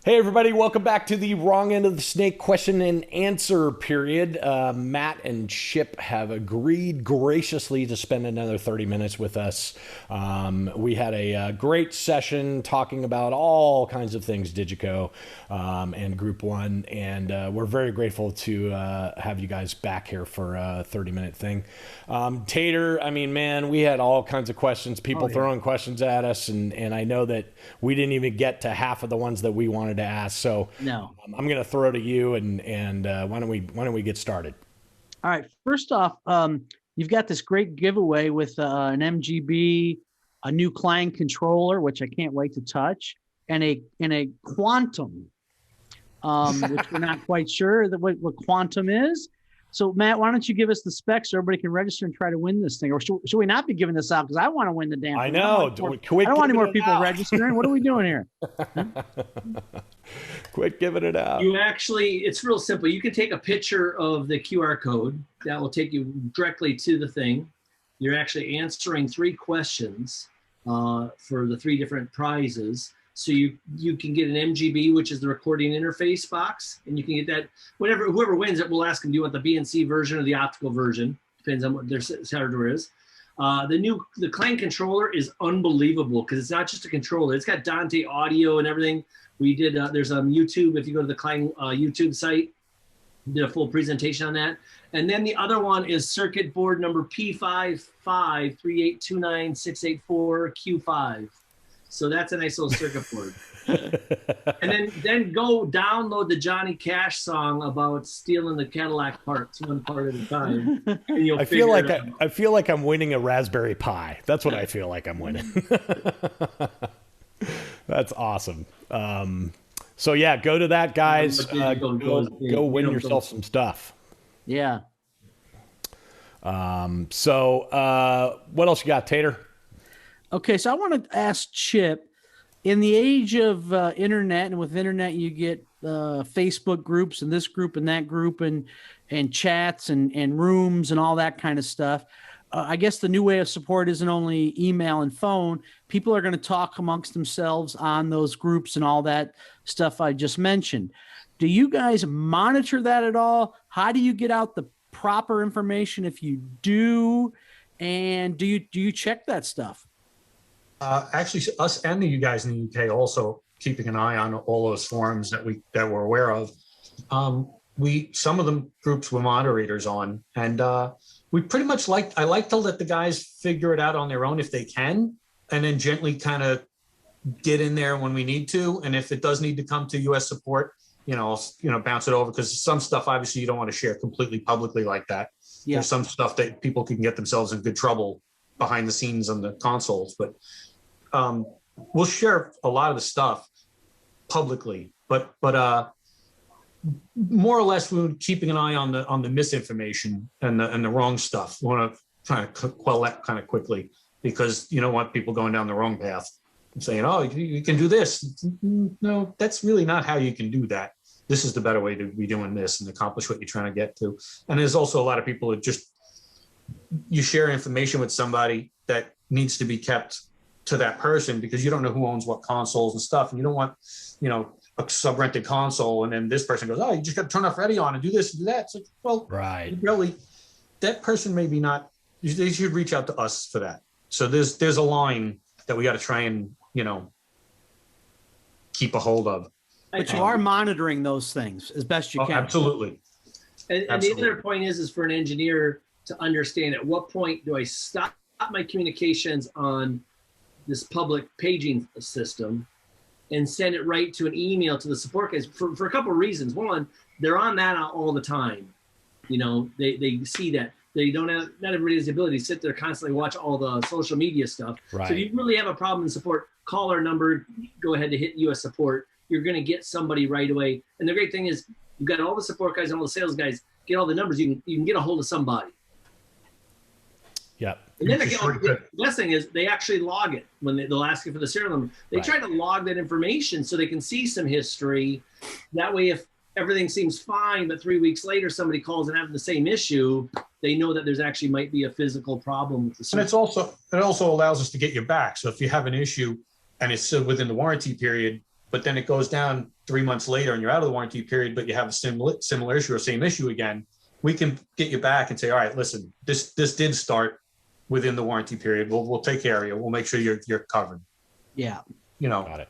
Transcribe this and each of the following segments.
Hey everybody, welcome back to the wrong end of the snake question and answer period. Matt and Chip have agreed graciously to spend another 30 minutes with us. We had a great session talking about all kinds of things Digico and Group 1, and we're very grateful to have you guys back here for a 30-minute thing. Tater, I mean, man, we had all kinds of questions, people throwing questions at us, and I know that we didn't even get to half of the ones that we wanted to ask. So no, I'm going to throw to you, and why don't we get started? All right. First off, you've got this great giveaway with an MGB, a new Klang controller, which I can't wait to touch, and a Quantum, which we're not quite sure what Quantum is. So, Matt, why don't you give us the specs so everybody can register and try to win this thing? Or should we not be giving this out? Because I want to win the damn thing. I know. I don't want any more people registering. What are we doing here? Quit giving it out. It's real simple. You can take a picture of the QR code. That will take you directly to the thing. You're actually answering 3 questions for the 3 different prizes. So you can get an MGB, which is the recording interface box, and you can get that. Whoever wins it, we'll ask them, do you want the BNC version or the optical version? Depends on what their hardware is. The Klang controller is unbelievable because it's not just a controller. It's got Dante audio and everything. We did. There's YouTube. If you go to the Klang YouTube site, did a full presentation on that. And then the other one is circuit board number P553829684Q5. So that's a nice little circuit board. And then go download the Johnny Cash song about stealing the Cadillac parts one part at a time. And you'll I feel like I'm winning a Raspberry Pi. That's what I feel like I'm winning. That's awesome. So yeah, go to that, guys. Go win yourself some stuff. Yeah. So what else you got, Tater? Okay, so I want to ask Chip, in the age of internet, and with internet you get Facebook groups and this group and that group and chats and rooms and all that kind of stuff. I guess the new way of support isn't only email and phone. People are going to talk amongst themselves on those groups and all that stuff I just mentioned. Do you guys monitor that at all? How do you get out the proper information if you do? And do you check that stuff? Actually, us and you guys in the UK also keeping an eye on all those forums that we're aware of. Some of the groups we're moderators on, and we pretty much I like to let the guys figure it out on their own if they can, and then gently kind of get in there when we need to. And if it does need to come to US support, bounce it over, because some stuff obviously you don't want to share completely publicly like that. Yeah. There's some stuff that people can get themselves in good trouble behind the scenes on the consoles, but we'll share a lot of the stuff publicly, but more or less we're keeping an eye on the misinformation and the wrong stuff. We want to try to quell that kind of quickly, because you don't want people going down the wrong path and saying, oh, you can do this. No, that's really not how you can do that. This is the better way to be doing this and accomplish what you're trying to get to. And there's also a lot of people that you share information with somebody that needs to be kept to that person, because you don't know who owns what consoles and stuff, and you don't want, a sub-rented console, and then this person goes, oh, you just got to turn off Ready on and do this and do that. It's like, well, right, really, that person maybe not. They should reach out to us for that. So there's a line that we got to try and keep a hold of. But you are monitoring those things as best you can. Absolutely. And the other point is for an engineer to understand at what point do I stop my communications on this public paging system and send it right to an email to the support guys for a couple of reasons. One, they're on that all the time. They see that. They don't have, not everybody has the ability to sit there constantly watch all the social media stuff. Right. So if you really have a problem in support, call our number, go ahead to hit US support. You're going to get somebody right away. And the great thing is you've got all the support guys and all the sales guys, get all the numbers. You can get a hold of somebody. Yeah. And then the best thing is they actually log it when they'll ask you for the serial number. They try to log that information so they can see some history. That way, if everything seems fine, but 3 weeks later somebody calls and having the same issue, they know that there's actually might be a physical problem with the system. And it also allows us to get you back. So if you have an issue and it's still within the warranty period, but then it goes down 3 months later and you're out of the warranty period, but you have a similar issue or same issue again, we can get you back and say, all right, listen, this did start within the warranty period. We'll take care of you. We'll make sure you're covered. Yeah. You know, Got it.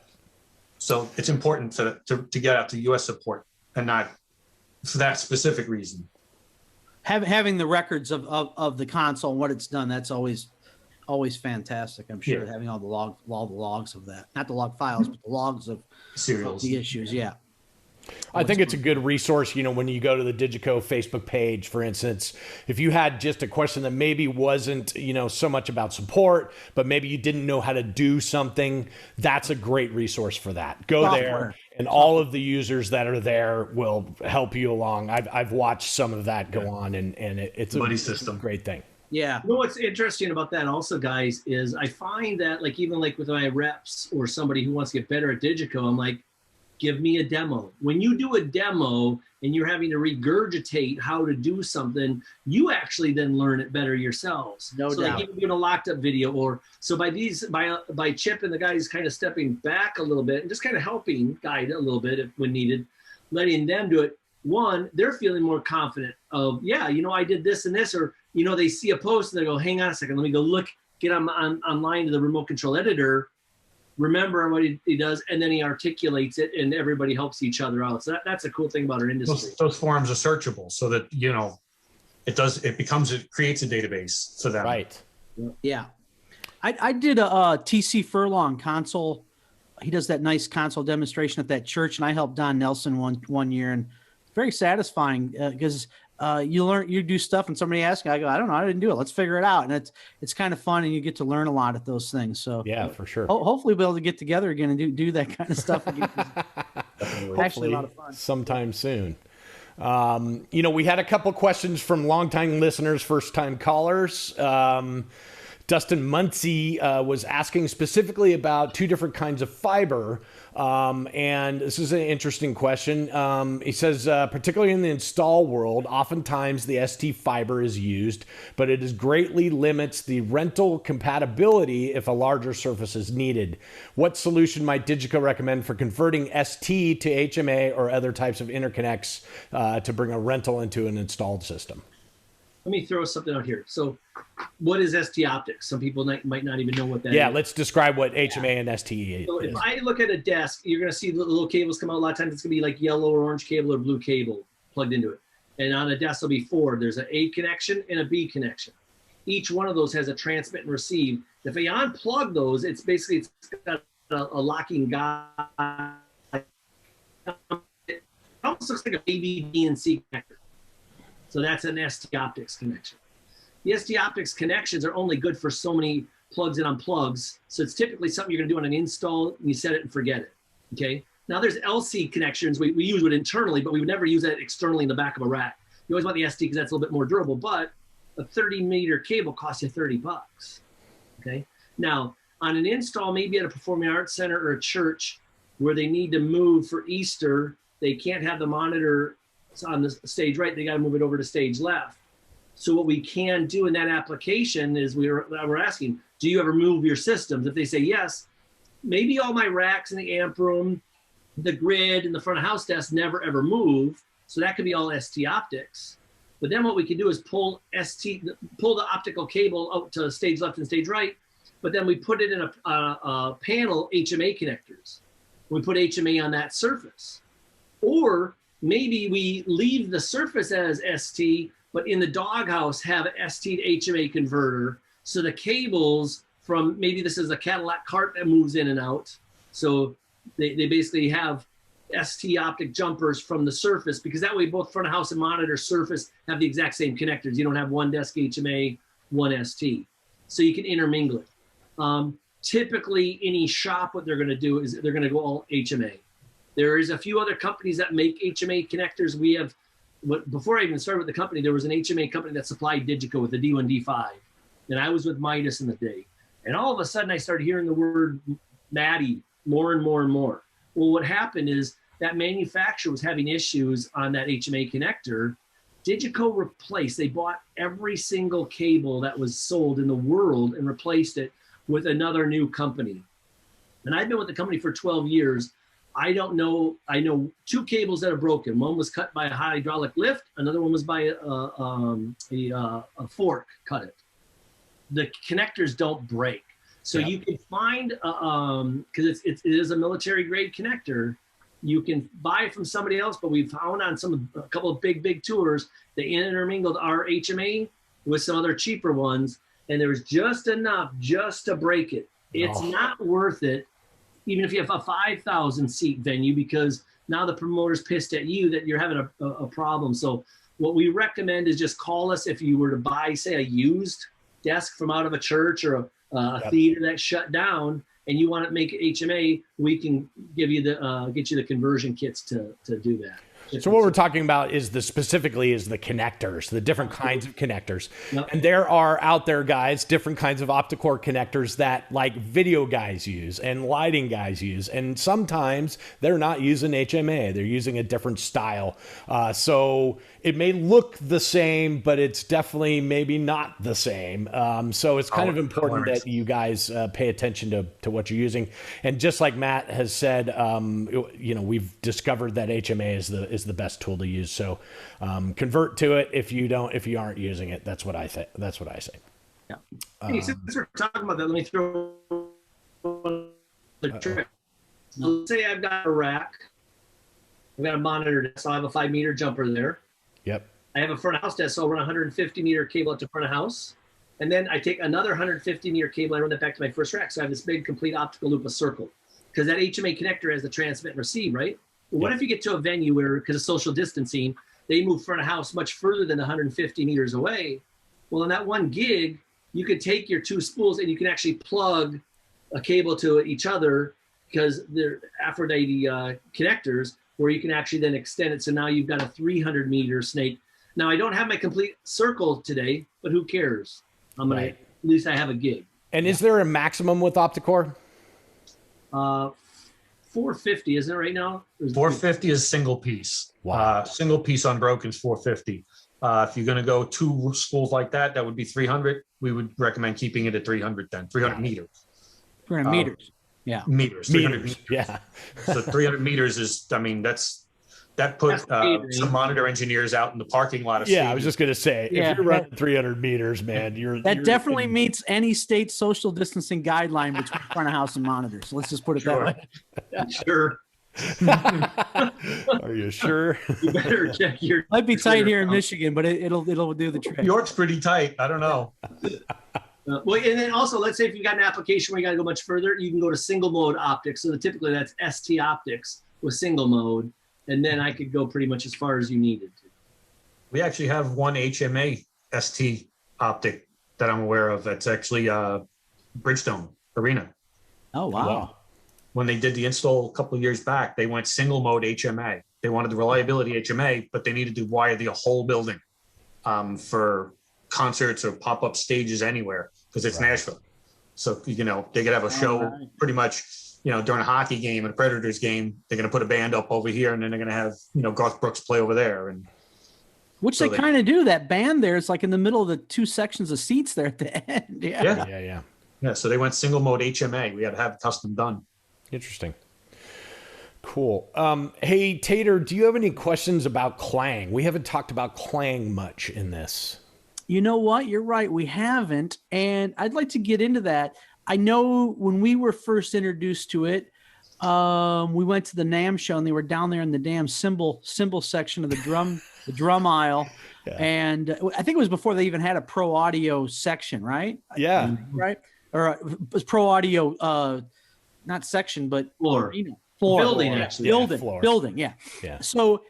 So it's important to get out to U.S. support and not for that specific reason. Having the records of the console and what it's done, that's always fantastic. I'm sure having all the logs of that, not the log files, but the logs of Serials. The issues. Yeah. I think it's a good resource, you know, when you go to the Digico Facebook page, for instance, if you had just a question that maybe wasn't, you know, so much about support, but maybe you didn't know how to do something, that's a great resource for that. Go there, and all of the users that are there will help you along. I've watched some of that go on, and it's a great thing. Yeah. You know what's interesting about that also, guys, is I find that like even like with my reps or somebody who wants to get better at Digico, I'm like, give me a demo. When you do a demo and you're having to regurgitate how to do something, you actually then learn it better yourselves. No doubt. Like even doing a locked up video, or so by Chip and the guys kind of stepping back a little bit and just kind of helping guide a little bit if when needed, letting them do it. One, they're feeling more confident of, yeah, you know, I did this and this, or, you know, they see a post and they go, hang on a second, let me go look, get online to the remote control editor, remember what he does, and then he articulates it, and everybody helps each other out. So that's a cool thing about our industry. Those forums are searchable, so that you know it creates a database for them. Right. Yeah. I did a TC Furlong console. He does that nice console demonstration at that church, and I helped Don Nelson one year, and very satisfying because you do stuff and somebody asks, I go, I don't know, I didn't do it. Let's figure it out. And it's kind of fun, and you get to learn a lot at those things. So yeah, for sure. Hopefully we'll be able to get together again and do that kind of stuff again. Actually, a lot of fun. Sometime soon. You know, we had a couple questions from longtime listeners, first time callers. Dustin Muncie was asking specifically about two different kinds of fiber. And this is an interesting question. He says, particularly in the install world, oftentimes the ST fiber is used, but it greatly limits the rental compatibility if a larger surface is needed. What solution might Digico recommend for converting ST to HMA or other types of interconnects to bring a rental into an installed system? Let me throw something out here. So what is SCIACCA? Some people might not even know what that is. Yeah, let's describe what HMA and ST is. So if I look at a desk, you're going to see the little cables come out. A lot of times it's going to be like yellow or orange cable or blue cable plugged into it. And on a desk, there'll be four. There's an A connection and a B connection. Each one of those has a transmit and receive. If I unplug those, it's got a locking guide. It almost looks like a A, B, and C connector. So that's an SCIACCA connection. The SCIACCA connections are only good for so many plugs and unplugs. So it's typically something you're going to do on an install, and you set it and forget it. Okay. Now there's LC connections. We use it internally, but we would never use that externally in the back of a rack. You always want the ST because that's a little bit more durable, but a 30-meter cable costs you $30. Okay. Now on an install, maybe at a performing arts center or a church where they need to move for Easter, they can't have the monitor on the stage right, they got to move it over to stage left. So what we can do in that application is we're asking, do you ever move your systems? If they say yes, maybe all my racks in the amp room, the grid, and the front of house desk never ever move. So that could be all ST optics. But then what we can do is pull the optical cable out to stage left and stage right, but then we put it in a panel HMA connectors. We put HMA on that surface. Or maybe we leave the surface as ST, but in the doghouse have an ST to HMA converter. So the cables from, maybe this is a Cadillac cart that moves in and out. So they basically have ST optic jumpers from the surface, because that way both front of house and monitor surface have the exact same connectors. You don't have one desk HMA, one ST. So you can intermingle it. Typically any shop, what they're gonna do is they're gonna go all HMA. There is a few other companies that make HMA connectors. We have, before I even started with the company, there was an HMA company that supplied Digico with the D1, D5. And I was with Midas in the day. And all of a sudden I started hearing the word Maddie more and more and more. Well, what happened is that manufacturer was having issues on that HMA connector. Digico replaced, they bought every single cable that was sold in the world and replaced it with another new company. And I've been with the company for 12 years. I don't know. I know 2 cables that are broken. One was cut by a hydraulic lift. Another one was by a fork cut it. The connectors don't break. So you can find, because it is a military grade connector, you can buy from somebody else, but we found on a couple of big tours, they intermingled our HMA with some other cheaper ones, and there was just enough just to break it. It's not worth it, even if you have a 5,000 seat venue, because now the promoter's pissed at you that you're having a problem. So what we recommend is just call us if you were to buy, say, a used desk from out of a church or a theater that shut down, and you want to make HMA, we can give you get you the conversion kits to do that. So what we're talking about is specifically the connectors, the different kinds of connectors. Yep. And there are out there, guys, different kinds of opticore connectors that like video guys use and lighting guys use. And sometimes they're not using HMA. They're using a different style. So it may look the same, but it's definitely maybe not the same. So it's kind of important that you guys pay attention to what you're using. And just like Matt has said, we've discovered that HMA is the best tool to use. So convert to it if you aren't using it. That's what I think. That's what I say. Yeah. Hey, since we're talking about that, let me throw the trick. So let's say I've got a rack. I've got a monitor desk, so I have a 5-meter jumper there. Yep. I have a front of house desk, so I'll run a 150-meter cable up to front of house. And then I take another 150-meter cable, I run that back to my first rack. So I have this big complete optical loop of circle. Because that HMA connector has the transmit and receive, right? Well, what if you get to a venue where, because of social distancing, they move front of house much further than the 150 meters away? Well, in that 1 gig, you could take your 2 spools and you can actually plug a cable to each other, because they're Aphrodite connectors, where you can actually then extend it. So now you've got a 300-meter snake. Now, I don't have my complete circle today, but who cares? At least I have a gig. And is there a maximum with Opticore? 450, isn't it right now? 450 is single piece. Wow. Single piece unbroken is 450. If you're going to go 2 spools like that, that would be 300. We would recommend keeping it at 300 then, 300 meters. 300 meters. Yeah. Meters. 300 meters. Yeah. So 300 meters is, that put some monitor engineers out in the parking lot of I was just going to say, if you're running 300 meters, man, you're definitely meets any state social distancing guideline between front of house and monitors. Let's just put it that way. Sure. Are you sure? You better check your. Might be tight here in Michigan, but it'll do the trick. New York's pretty tight. I don't know. Well, and then also, let's say if you got an application where you got to go much further, you can go to single mode optics. So typically that's ST optics with single mode. And then I could go pretty much as far as you needed to. We actually have one HMA ST optic that I'm aware of. That's actually Bridgestone Arena. Oh, wow. When they did the install a couple of years back, they went single mode HMA. They wanted the reliability HMA, but they needed to wire the whole building for concerts or pop-up stages anywhere, because it's Nashville. So, they could have a show pretty much, during a hockey game and a Predators game, they're going to put a band up over here, and then they're going to have, Garth Brooks play over there. And which so they kind of do. That band there, it's like in the middle of the 2 sections of seats there at the end. Yeah. So they went single mode HMA. We had to have it custom done. Interesting. Cool. Hey, Tater, do you have any questions about Klang? We haven't talked about Klang much in this. You know what? You're right. We haven't. And I'd like to get into that. I know when we were first introduced to it, we went to the NAMM show, and they were down there in the damn cymbal section of the drum aisle. Yeah. And I think it was before they even had a pro audio section, right? Yeah. Right? Or it was pro audio, not section, but floor. Building, actually. Building. Yeah. So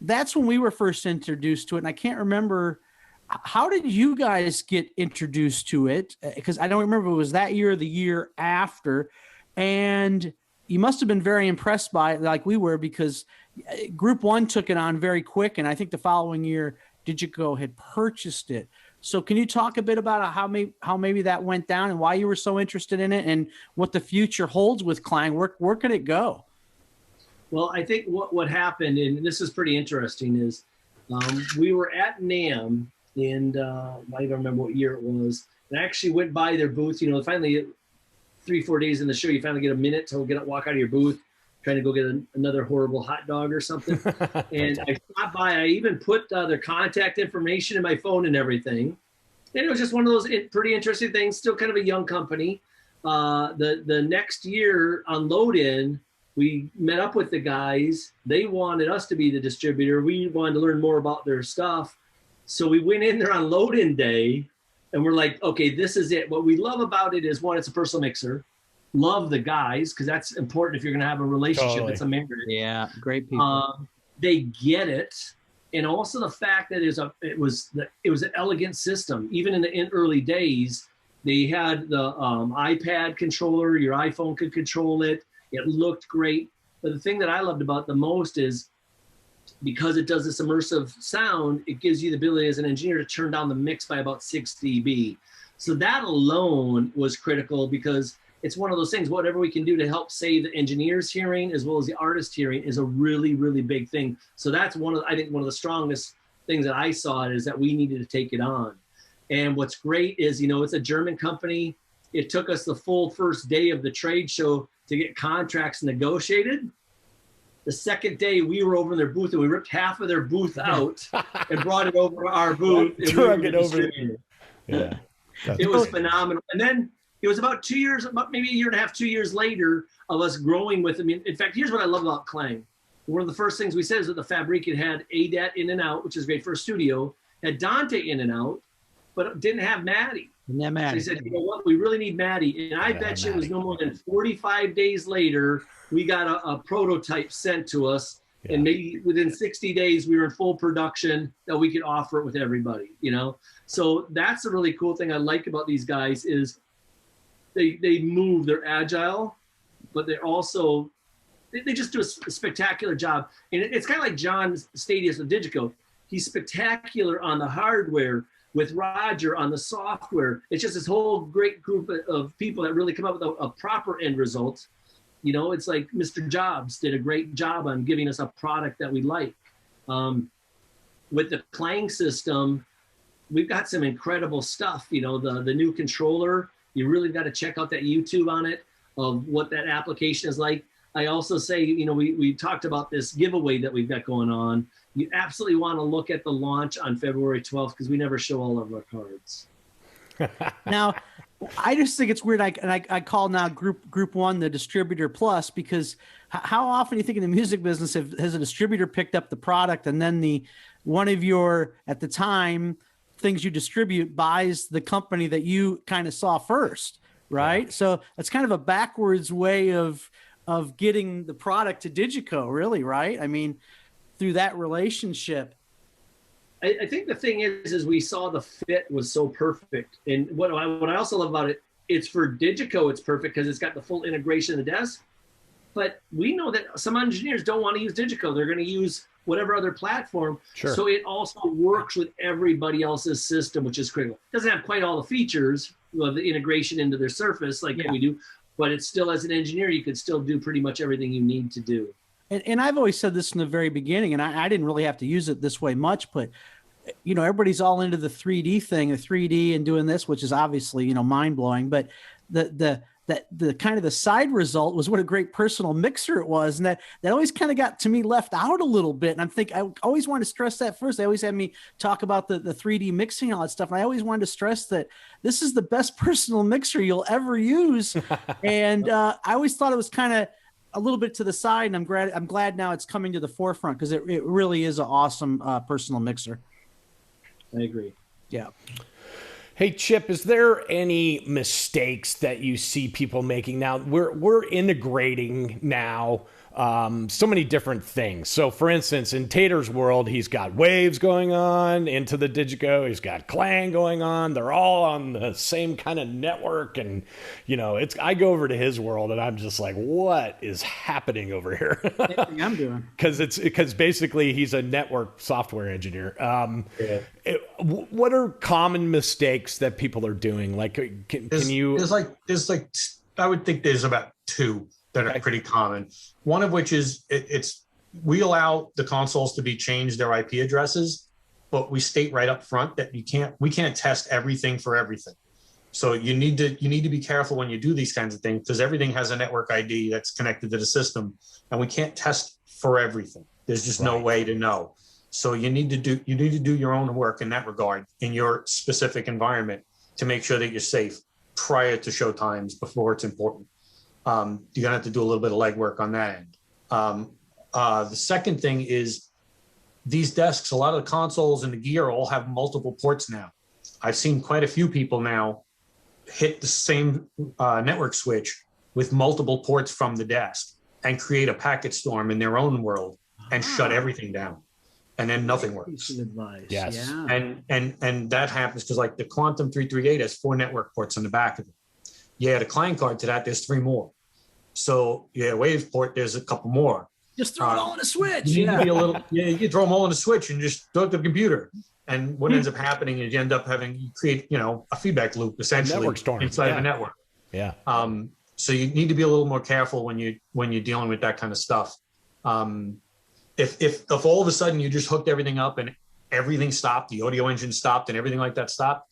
that's when we were first introduced to it. And I can't remember, how did you guys get introduced to it? Because I don't remember if it was that year or the year after. And you must have been very impressed by it, like we were, because Group 1 took it on very quick. And I think the following year, Digico had purchased it. So can you talk a bit about how maybe that went down and why you were so interested in it, and what the future holds with Klang? Where could it go? Well, I think what happened, and this is pretty interesting, is we were at NAMM, and I don't even remember what year it was. And I actually went by their booth. Finally, 3-4 days in the show, you finally get a minute to walk out of your booth. trying to go get another horrible hot dog or something. And I stopped by. I even put their contact information in my phone and everything. And it was just one of those pretty interesting things. Still kind of a young company. The next year on load-in, we met up with the guys. They wanted us to be the distributor. We wanted to learn more about their stuff. So we went in there on load-in day, and we're like, okay, this is it. What we love about it is, one, it's a personal mixer. Love the guys, because that's important if you're going to have a relationship. Totally. It's a marriage. Yeah, great people. They get it, and also the fact that it was an elegant system. Even in the early days, they had the iPad controller. Your iPhone could control it. It looked great. But the thing that I loved about it the most is, because it does this immersive sound, it gives you the ability as an engineer to turn down the mix by about 6 dB. So that alone was critical, because it's one of those things, whatever we can do to help save the engineer's hearing as well as the artist hearing is a really, really big thing. So that's I think one of the strongest things that I saw is that we needed to take it on. And what's great is, it's a German company. It took us the full first day of the trade show to get contracts negotiated. The second day we were over in their booth, and we ripped half of their booth out and brought it over to our booth. Drug it over there. Yeah. It was phenomenal. And then it was about 2 years, maybe a year and a half, 2 years later of us growing with them. In fact, here's what I love about Klang. One of the first things we said is that the Fabric had ADAT in and out, which is great for a studio, had Dante in and out, but didn't have Maddie. And then Maddie. So he said, you know what, we really need Maddie. And I bet you it was no more than 45 days later, we got a prototype sent to us. Yeah. And maybe within 60 days, we were in full production that we could offer it with everybody, So that's the really cool thing I like about these guys is they move, they're agile, but they're also, they just do a spectacular job. And it's kind of like John Stadius of Digico. He's spectacular on the hardware, with Roger on the software. It's just this whole great group of people that really come up with a proper end result. It's like Mr. Jobs did a great job on giving us a product that we like. With the Klang system, we've got some incredible stuff. The new controller, you really got to check out that YouTube on it of what that application is like. I also say, we talked about this giveaway that we've got going on. You absolutely want to look at the launch on February 12th, because we never show all of our cards. Now, I just think it's weird. I call now group one the distributor plus, because how often do you think in the music business has a distributor picked up the product and then one of your, at the time, things you distribute buys the company that you kind of saw first, right? Yeah. So it's kind of a backwards way of getting the product to Digico, really, right? I mean, through that relationship. I think the thing is we saw the fit was so perfect. And what I also love about it, it's for Digico, it's perfect because it's got the full integration of the desk. But we know that some engineers don't want to use Digico. They're going to use whatever other platform. Sure. So it also works with everybody else's system, which is critical. It doesn't have quite all the features of the integration into their Surface like we do, but it's still, as an engineer, you could still do pretty much everything you need to do. And I've always said this from the very beginning, and I didn't really have to use it this way much, but everybody's all into the 3D thing, the 3D and doing this, which is obviously, mind blowing. But the kind of the side result was what a great personal mixer it was. And that always kind of got to me left out a little bit. And I always wanted to stress that first. They always had me talk about the 3D mixing and all that stuff. And I always wanted to stress that this is the best personal mixer you'll ever use. And I always thought it was kind of a little bit to the side, and I'm glad now it's coming to the forefront, because it really is an awesome personal mixer. I agree. Yeah. Hey, Chip, is there any mistakes that you see people making now? We're integrating now so many different things. So, for instance, in Tater's world, he's got waves going on into the Digico. He's got Klang going on. They're all on the same kind of network. And, I go over to his world and I'm just like, what is happening over here? Anything I'm doing. Because basically he's a network software engineer. What are common mistakes that people are doing? Like, can you? There's I would think there's about two that are pretty common. One of which is we allow the consoles to be changed their IP addresses, but we state right up front that we can't test everything for everything. So you need to be careful when you do these kinds of things, because everything has a network ID that's connected to the system, and we can't test for everything. There's just no way to know. So you need to do your own work in that regard in your specific environment to make sure that you're safe prior to show times before it's important. You're gonna have to do a little bit of legwork on that end. The second thing is these desks, a lot of the consoles and the gear all have multiple ports now. I've seen quite a few people now hit the same network switch with multiple ports from the desk and create a packet storm in their own world and shut everything down. And then nothing works. Advice. Yes. Yeah. And that happens because like the Quantum 338 has 4 network ports on the back of it. Yeah, the client card to that, there's 3 more. So yeah, Wave port, there's a couple more. Just throw it all in a switch. You need to be a little, you can throw them all in a switch and just hook the computer. And what ends up happening is you end up you create, a feedback loop essentially Network storm. inside of a network. Yeah. So you need to be a little more careful when you're dealing with that kind of stuff. If all of a sudden you just hooked everything up and everything stopped, the audio engine stopped and everything like that stopped,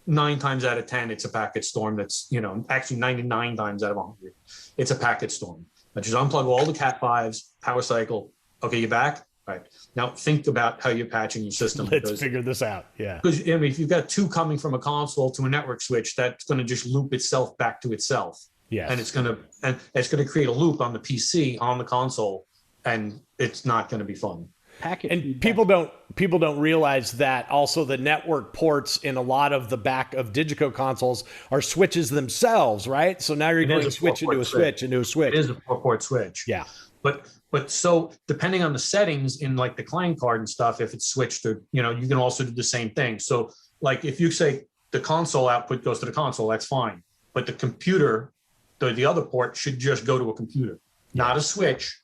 9 times out of 10, it's a packet storm. That's, actually 99 times out of 100, it's a packet storm. But just unplug all the Cat 5s, power cycle. Okay, you back? All right. Now think about how you're patching your system. Let's figure this out. Yeah. Because if you've got 2 coming from a console to a network switch, that's going to just loop itself back to itself. Yes. And it's going to create a loop on the PC, on the console, and it's not going to be fun. And people don't realize that also the network ports in a lot of the back of Digico consoles are switches themselves, right? So now you're going switch into a switch into a switch. It is a 4-port switch. Yeah. But so depending on the settings in like the client card and stuff, if it's switched to, you can also do the same thing. So like if you say the console output goes to the console, that's fine. But the computer, the other port should just go to a computer, not a switch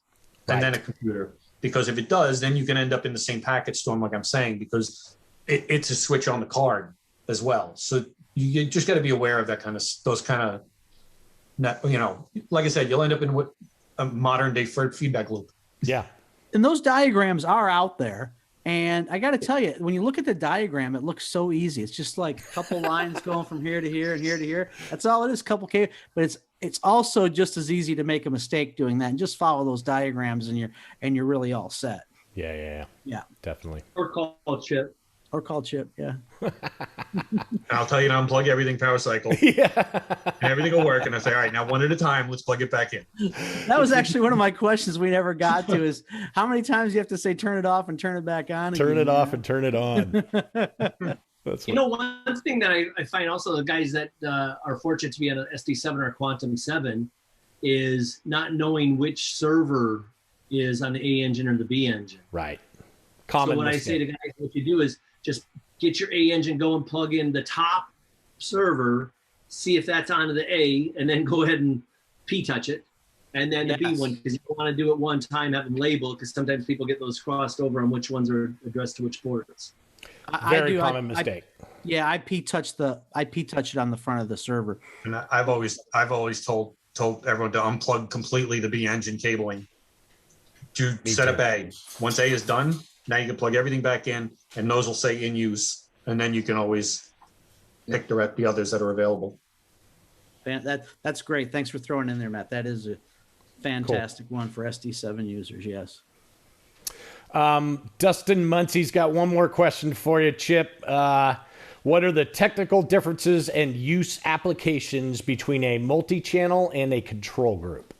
and then a computer. Because if it does, then you can end up in the same packet storm, like I'm saying, because it's a switch on the card as well. So you just got to be aware of those kind of, like I said, you'll end up in what a modern day feedback loop. Yeah. And those diagrams are out there. And I got to tell you, when you look at the diagram, it looks so easy. It's just like a couple lines going from here to here and here to here. That's all it is, couple K. But it's also just as easy to make a mistake doing that, and just follow those diagrams, and you're really all set. Yeah. Definitely. Or call Chip. Or call Chip. Yeah. I'll tell you to unplug everything, power cycle. Yeah. And everything will work. And I say, all right, now one at a time, let's plug it back in. That was actually one of my questions we never got to, is how many times you have to say turn it off and turn it back on. Turn it off and turn it on. One thing that I find also, the guys that are fortunate to be on an SD7 or Quantum 7 is not knowing which server is on the A engine or the B engine. Right. So what I say to guys, what you do is just get your A engine, go and plug in the top server, see if that's onto the A, and then go ahead and P-touch it. And then the B one, because you don't want to do it one time, have them labeled, because sometimes people get those crossed over on which ones are addressed to which ports. Very common mistake. I P-touch it on the front of the server. And I've always told everyone to unplug completely the B engine cabling. To set up A. Once A is done, now you can plug everything back in, and those will say in use, and then you can always pick the others that are available. That's great. Thanks for throwing in there, Matt. That is a fantastic one for SD7 users. Yes. Dustin Muncie's got one more question for you, Chip. What are the technical differences and use applications between a multi-channel and a control group?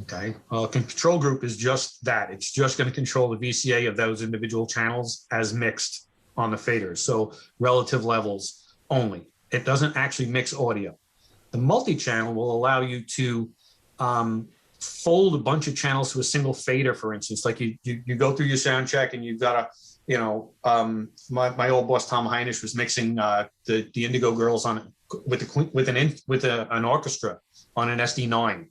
Okay. Control group is just that. It's just going to control the VCA of those individual channels as mixed on the faders. So relative levels only. It doesn't actually mix audio. The multi-channel will allow you to fold a bunch of channels to a single fader, for instance. Like you go through your sound check and you've got my old boss Tom Heinisch was mixing the Indigo Girls on with an orchestra on an SD9.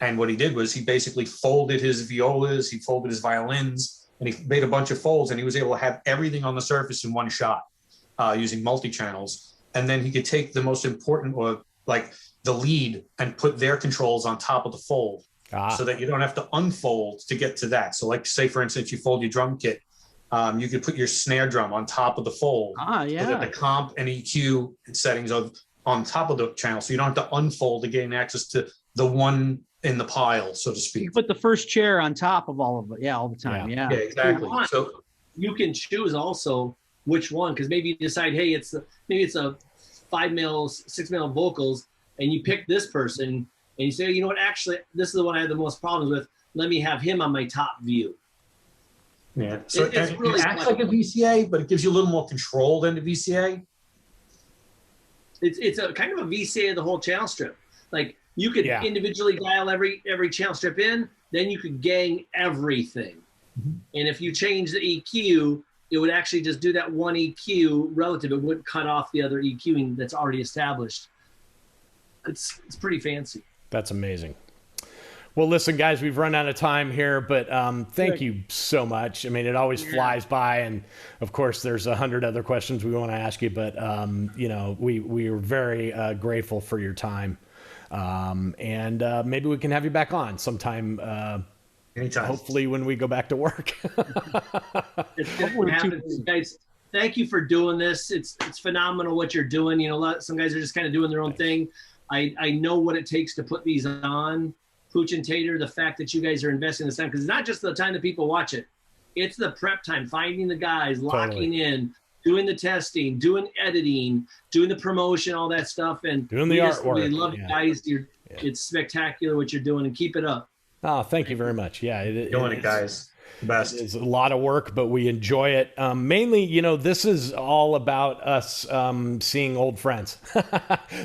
And what he did was he basically folded his violas, he folded his violins, and he made a bunch of folds, and he was able to have everything on the surface in one shot using multi-channels. And then he could take the most important, or like the lead, and put their controls on top of the fold so that you don't have to unfold to get to that. So like say, for instance, you fold your drum kit You could put your snare drum on top of the fold. Ah, So that the comp and EQ settings are on top of the channel, so you don't have to unfold to gain access to the one in the pile, so to speak. You put the first chair on top of all of it. Yeah, all the time. Yeah. Yeah, exactly. So you can choose also which one, because maybe you decide, hey, maybe it's a 5-male, 6-male vocals, and you pick this person, and you say, you know what, actually, this is the one I had the most problems with. Let me have him on my top view. yeah, so It's really it acts like a VCA, but it gives you a little more control than the VCA. It's a kind of a VCA of the whole channel strip. Like you could individually dial every channel strip in, then you could gang everything. And if you change the EQ, it would actually just do that one EQ relative. It wouldn't cut off the other EQing that's already established. It's pretty fancy. That's amazing. Well, listen, guys, we've run out of time here, but thank you so much. I mean, it always flies by, and of course, there's 100 other questions we want to ask you, but you know, we are very grateful for your time, and maybe we can have you back on sometime. Anytime. Hopefully, when we go back to work. It's gonna happen, guys. Thank you for doing this. It's phenomenal what you're doing. You know, some guys are just kind of doing their own thing. I know what it takes to put these on. Pooch and Tater, the fact that you guys are investing this time, because it's not just the time that people watch it, it's the prep time, finding the guys, locking in, doing the testing, doing editing, doing the promotion, all that stuff, and doing the artwork. We love you guys. It's spectacular what you're doing, and keep it up. Oh, thank you very much. Yeah, Doing it, guys. The best. It's a lot of work, but we enjoy it. Mainly, you know, this is all about us seeing old friends.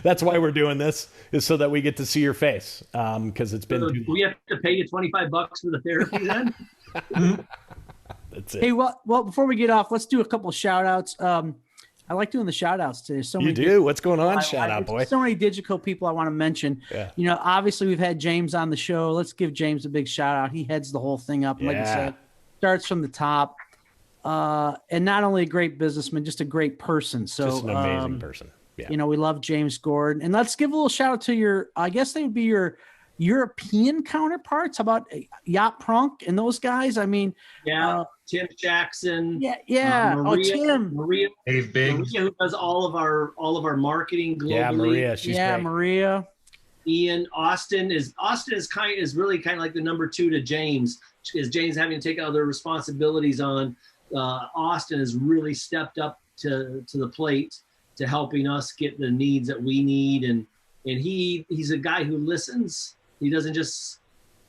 That's why we're doing this, is so that we get to see your face. Because it's been. So we have to pay you $25 for the therapy then. That's it. Hey, well, before we get off, let's do a couple of shout outs. I like doing the shout outs today. So you do? What's going on? Shout out, boy. So many Digico people I want to mention. Yeah. You know, obviously we've had James on the show. Let's give James a big shout out. He heads the whole thing up. Like I said, starts from the top. And not only a great businessman, just a great person. So just an amazing person. Yeah. You know, we love James Gordon. And let's give a little shout out to your, I guess they would be your European counterparts. How about Yacht Prunk and those guys? I mean, Tim Jackson. Maria, Dave Big, Maria, who does all of our marketing globally. Yeah, Maria, she's great. Maria. Ian, Austin is really kind of like the number 2 to James, because James having to take other responsibilities on. Austin has really stepped up to the plate to helping us get the needs that we need, and he's a guy who listens. He doesn't just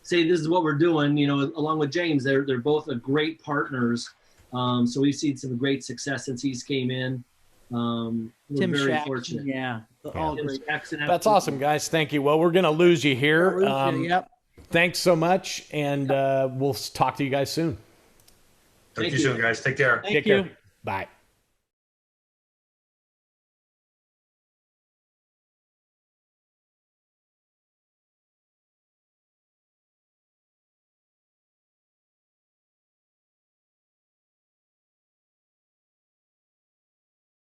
say this is what we're doing. You know, along with James, they're both great partners. So we've seen some great success since he's came in. We're Tim very Shack, fortunate. All great. That's awesome, guys. Thank you. Well, we're going to lose you here. Yep. Thanks so much, and we'll talk to you guys soon. Talk to you soon, guys. Take care. Thank you. Bye.